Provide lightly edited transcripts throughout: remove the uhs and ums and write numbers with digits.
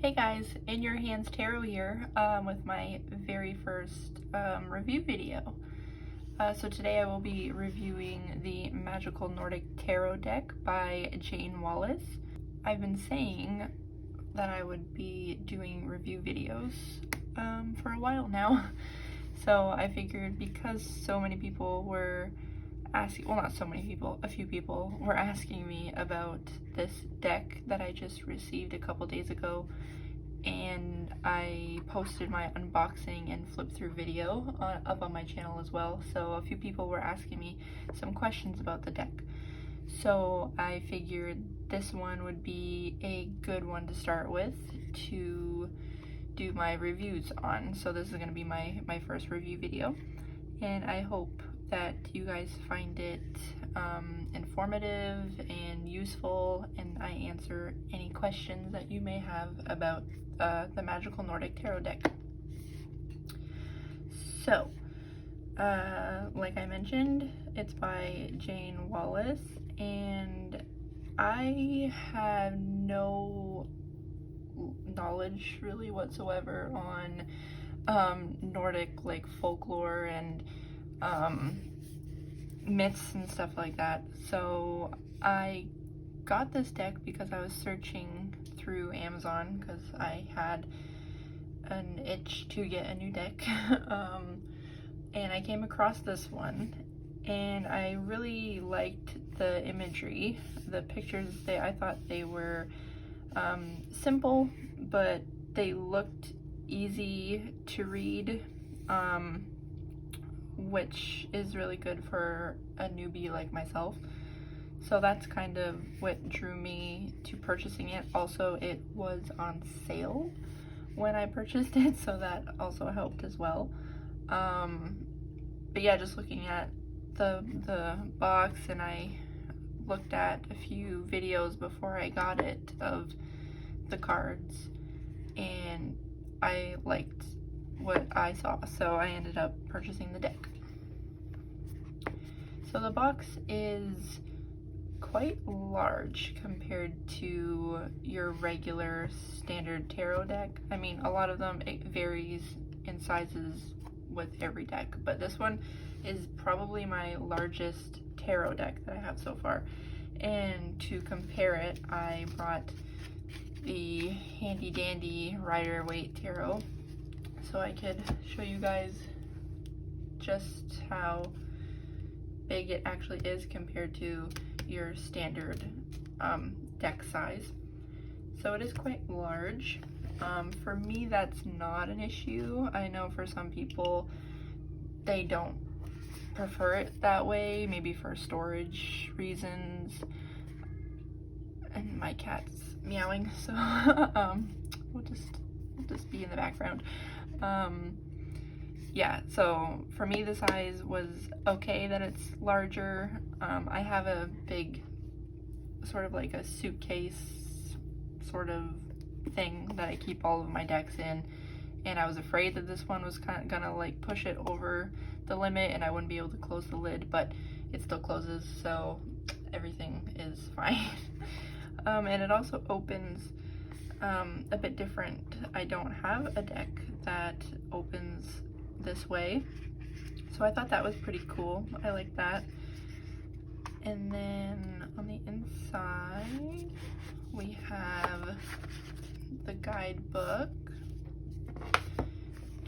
Hey guys, In Your Hands Tarot here with my very first review video. So today I will be reviewing the Magical Nordic Tarot deck by Jane Wallace. I've been saying that I would be doing review videos for a while now. So I figured because so many people were asking, well, not so many people, a few people were asking me about this deck that I just received a couple days ago, and I posted my unboxing and flip through video up on my channel as well. So a few people were asking me some questions about the deck. So I figured this one would be a good one to start with to do my reviews on. So this is going to be my first review video, and I hope that you guys find it informative and useful, and I answer any questions that you may have about the Magical Nordic Tarot deck. So, like I mentioned, it's by Jane Wallace, and I have no knowledge really whatsoever on Nordic like folklore and myths and stuff like that. So I got this deck because I was searching through Amazon because I had an itch to get a new deck and I came across this one, and I really liked the imagery, the pictures. I thought they were simple, but they looked easy to read, which is really good for a newbie like myself. So that's kind of what drew me to purchasing it. Also, it was on sale when I purchased it, so that also helped as well. But yeah, just looking at the box, and I looked at a few videos before I got it of the cards, and I liked what I saw, so I ended up purchasing the deck. So the box is quite large compared to your regular standard tarot deck. I mean, a lot of them, it varies in sizes with every deck, but this one is probably my largest tarot deck that I have so far. And to compare it, I brought the handy dandy Rider-Waite tarot so I could show you guys just how big it actually is compared to your standard deck size. So it is quite large. For me, that's not an issue. I know for some people they don't prefer it that way, maybe for storage reasons. And my cat's meowing, so we'll just be in the background. Yeah, so for me the size was okay that it's larger. I have a big, sort of like a suitcase sort of thing that I keep all of my decks in, and I was afraid that this one was kind of gonna like push it over the limit and I wouldn't be able to close the lid, but it still closes, so everything is fine. And it also opens a bit different. I don't have a deck that opens this way, so I thought that was pretty cool. I like that. And then on the inside we have the guidebook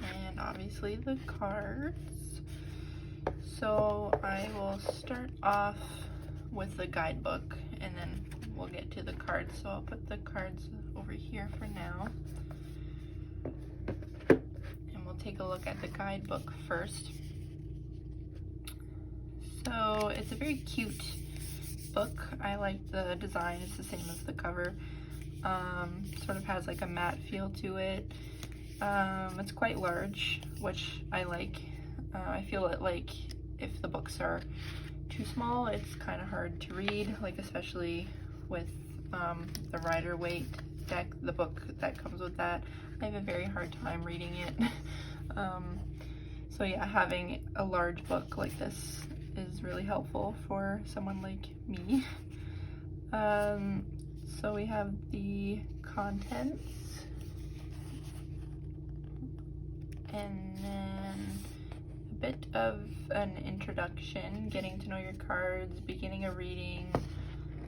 and obviously the cards. So I will start off with the guidebook and then we'll get to the cards. So I'll put the cards over here for now, and we'll take a look at the guidebook first. So it's a very cute book. I like the design. It's the same as the cover. Sort of has like a matte feel to it. It's quite large, which I like. I feel it like if the books are too small, it's kind of hard to read, like especially with the Rider-Waite deck, the book that comes with that. I have a very hard time reading it. So yeah, having a large book like this is really helpful for someone like me. So we have the contents, and then a bit of an introduction, getting to know your cards, beginning a reading.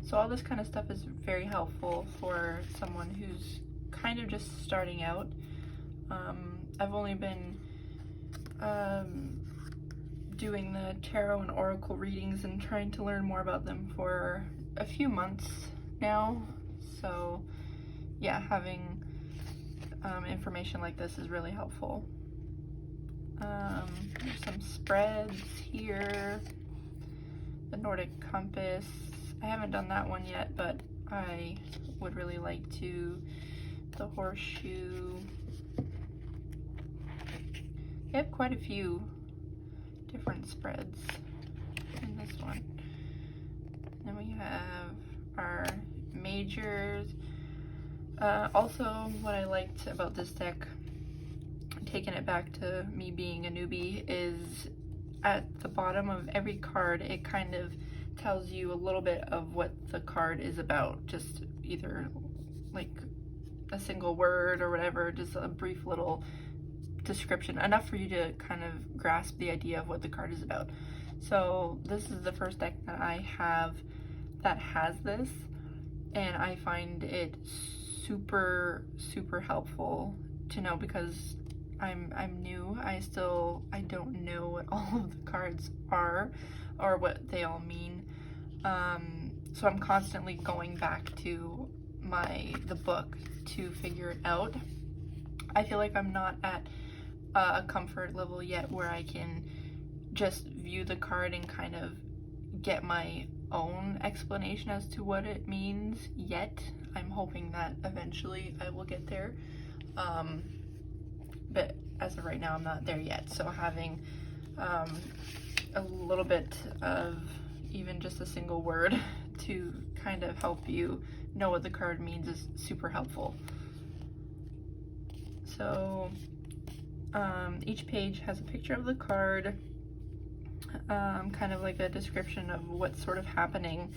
So all this kind of stuff is very helpful for someone who's kind of just starting out. I've only been doing the tarot and oracle readings and trying to learn more about them for a few months now. So yeah, having information like this is really helpful. There's some spreads here. The Nordic compass. I haven't done that one yet, but I would really like to. The horseshoe. They have quite a few different spreads in this one. Then we have our majors. Also, what I liked about this deck, taking it back to me being a newbie, is at the bottom of every card, it kind of tells you a little bit of what the card is about. Just either like a single word or whatever, just a brief little description, enough for you to kind of grasp the idea of what the card is about. So this is the first deck that I have that has this, and I find it super helpful to know, because I'm new. I don't know what all of the cards are or what they all mean. So I'm constantly going back to the book to figure it out. I feel like I'm not at a comfort level yet where I can just view the card and kind of get my own explanation as to what it means yet. I'm hoping that eventually I will get there. But as of right now, I'm not there yet. So having a little bit of even just a single word to kind of help you know what the card means is super helpful. So each page has a picture of the card, kind of like a description of what's sort of happening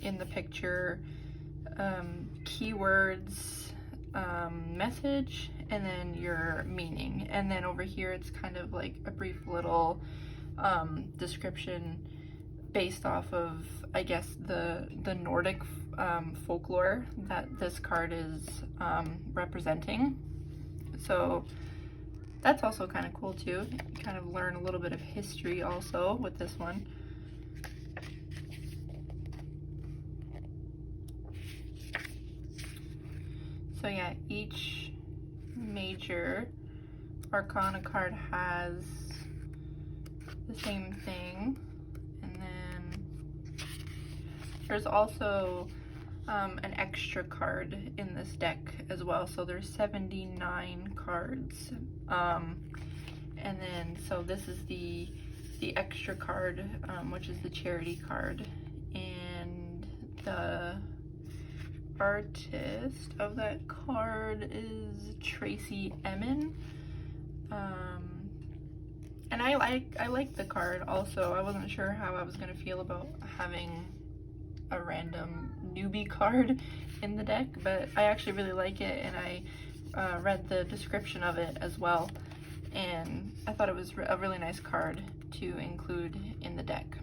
in the picture, keywords, message, and then your meaning. And then over here it's kind of like a brief little description based off of, I guess, the Nordic folklore that this card is representing. So that's also kind of cool too. You kind of learn a little bit of history also with this one. So yeah, each major arcana card has the same thing. And then there's also an extra card in this deck as well. So there's 79 cards. And then, so this is the extra card, which is the charity card. And the artist of that card is Tracy Emin. And I like the card also. I wasn't sure how I was gonna feel about having a random newbie card in the deck, but I actually really like it, and I read the description of it as well, and I thought it was a really nice card to include in the deck.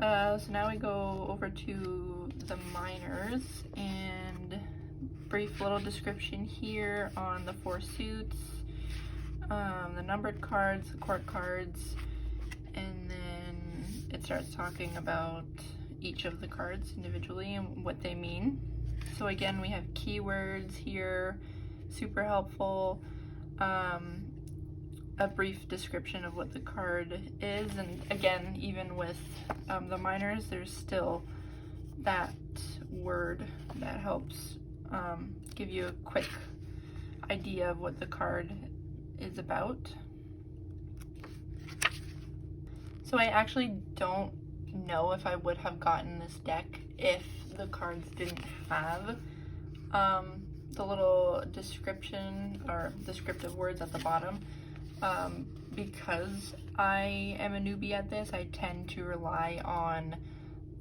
So now we go over to the minors, and brief little description here on the 4 suits, the numbered cards, the court cards, and then it starts talking about each of the cards individually and what they mean. So again, we have keywords here, super helpful, a brief description of what the card is, and again, even with the minors, there's still that word that helps give you a quick idea of what the card is about. So I actually don't know if I would have gotten this deck if the cards didn't have the little description or descriptive words at the bottom. Because I am a newbie at this, I tend to rely on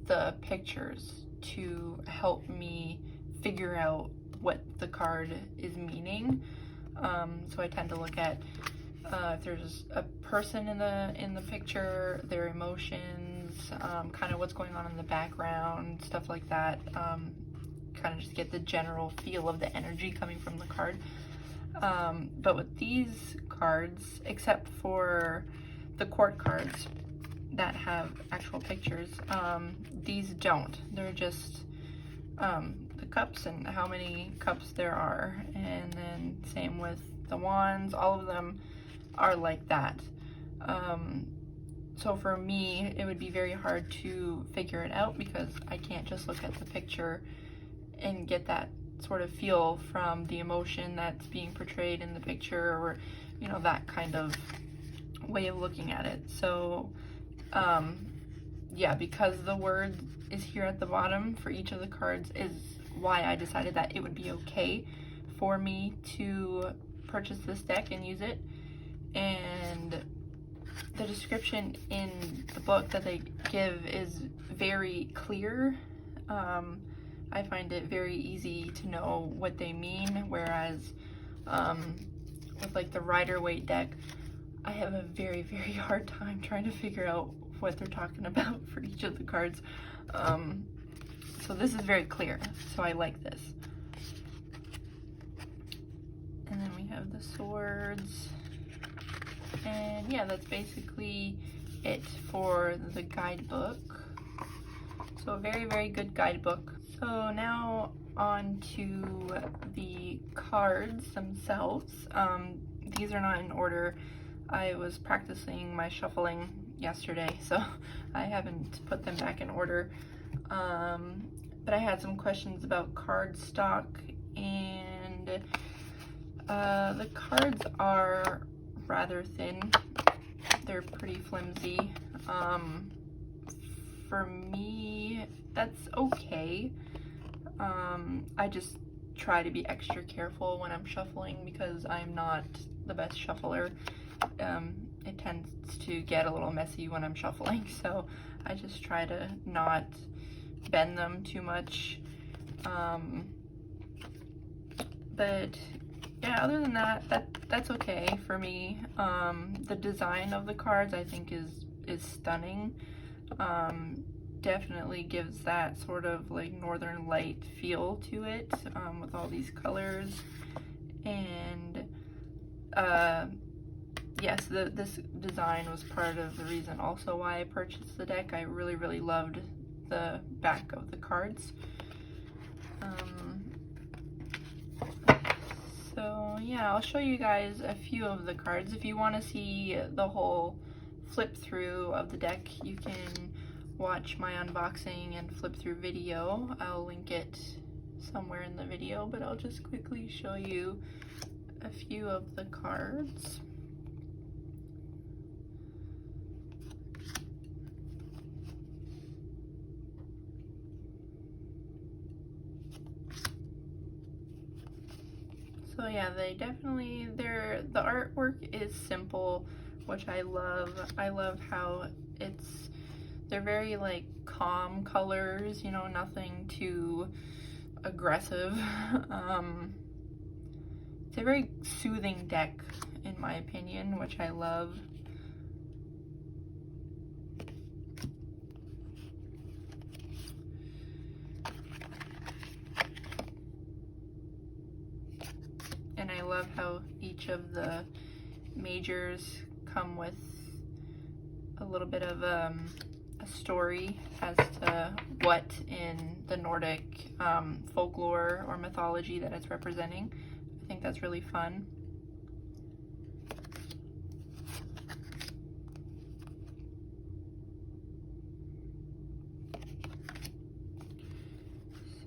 the pictures to help me figure out what the card is meaning. So I tend to look at if there's a person in the picture, their emotions, kind of what's going on in the background, stuff like that. Kind of just get the general feel of the energy coming from the card. But with these cards, except for the court cards that have actual pictures, these don't. They're just the cups and how many cups there are. And then same with the wands, all of them are like that. So for me, it would be very hard to figure it out because I can't just look at the picture and get that sort of feel from the emotion that's being portrayed in the picture, or you know, that kind of way of looking at it. So yeah, because the word is here at the bottom for each of the cards is why I decided that it would be okay for me to purchase this deck and use it. And the description in the book that they give is very clear. I find it very easy to know what they mean, whereas with like the Rider-Waite deck, I have a very, very hard time trying to figure out what they're talking about for each of the cards. So this is very clear, so I like this. And then we have the swords. And yeah, that's basically it for the guidebook. So a very, very good guidebook. So now on to the cards themselves. These are not in order. I was practicing my shuffling yesterday, so I haven't put them back in order. But I had some questions about cardstock, and the cards are rather thin. They're pretty flimsy. For me, that's okay. I just try to be extra careful when I'm shuffling because I'm not the best shuffler. It tends to get a little messy when I'm shuffling, so I just try to not bend them too much. But yeah, other than that's okay for me. The design of the cards I think is stunning. Definitely gives that sort of like northern light feel to it, with all these colors. And yes, this design was part of the reason also why I purchased the deck. I really, really loved the back of the cards. So yeah, I'll show you guys a few of the cards. If you want to see the whole flip through of the deck, you can watch my unboxing and flip through video. I'll link it somewhere in the video, but I'll just quickly show you a few of the cards. So yeah, they definitely, the artwork is simple, which I love. I love how they're very like calm colors, you know, nothing too aggressive. It's a very soothing deck in my opinion, which I love. And I love how each of the majors come with a little bit of a story as to what in the Nordic folklore or mythology that it's representing. I think that's really fun.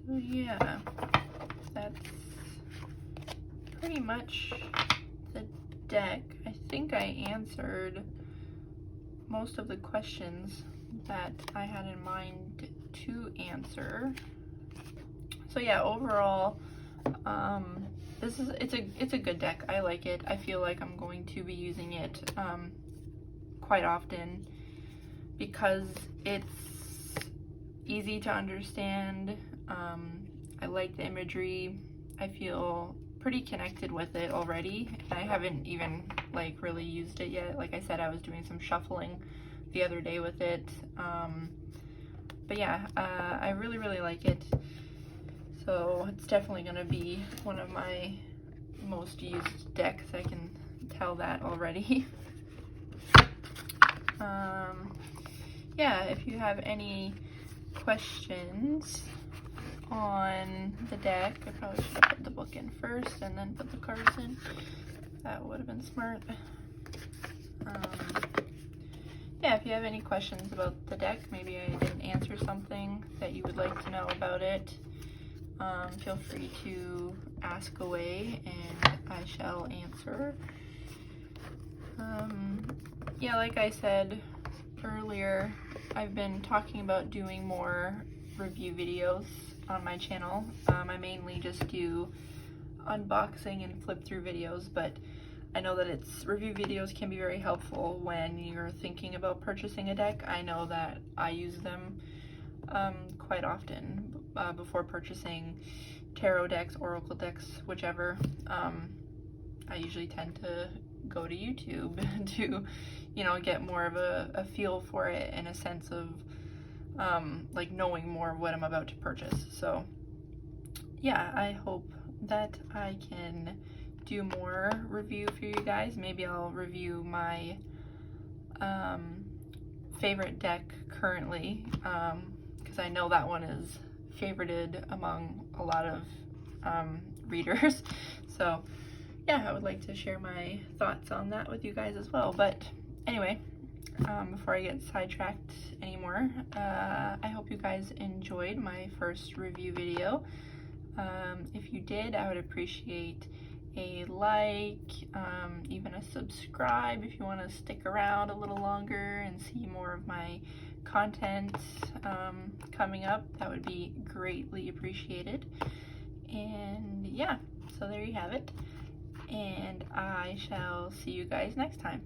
So yeah, that's pretty much the deck. I think I answered most of the questions that I had in mind to answer. So yeah, overall, it's a good deck. I like it. I feel like I'm going to be using it quite often because it's easy to understand. I like the imagery. I feel pretty connected with it already. I haven't even like really used it yet. Like I said, I was doing some shuffling the other day with it. But yeah, I really like it. So it's definitely gonna be one of my most used decks. I can tell that already. Yeah, if you have any questions on the deck, I probably should have put the book in first and then put the cards in. That would have been smart. Yeah, if you have any questions about the deck, maybe I didn't answer something that you would like to know about it, feel free to ask away and I shall answer. Yeah, like I said earlier, I've been talking about doing more review videos on my channel. I mainly just do unboxing and flip through videos, but I know that review videos can be very helpful when you're thinking about purchasing a deck. I know that I use them quite often before purchasing tarot decks, oracle decks, whichever. I usually tend to go to YouTube to, you know, get more of a feel for it and a sense of like knowing more of what I'm about to purchase. So yeah, I hope that I can do more review for you guys. Maybe I'll review my favorite deck currently, because I know that one is favorited among a lot of readers. So yeah, I would like to share my thoughts on that with you guys as well. But anyway, before I get sidetracked anymore, I hope you guys enjoyed my first review video. If you did, I would appreciate a like, even a subscribe if you want to stick around a little longer and see more of my content coming up. That would be greatly appreciated. And yeah, so there you have it. And I shall see you guys next time.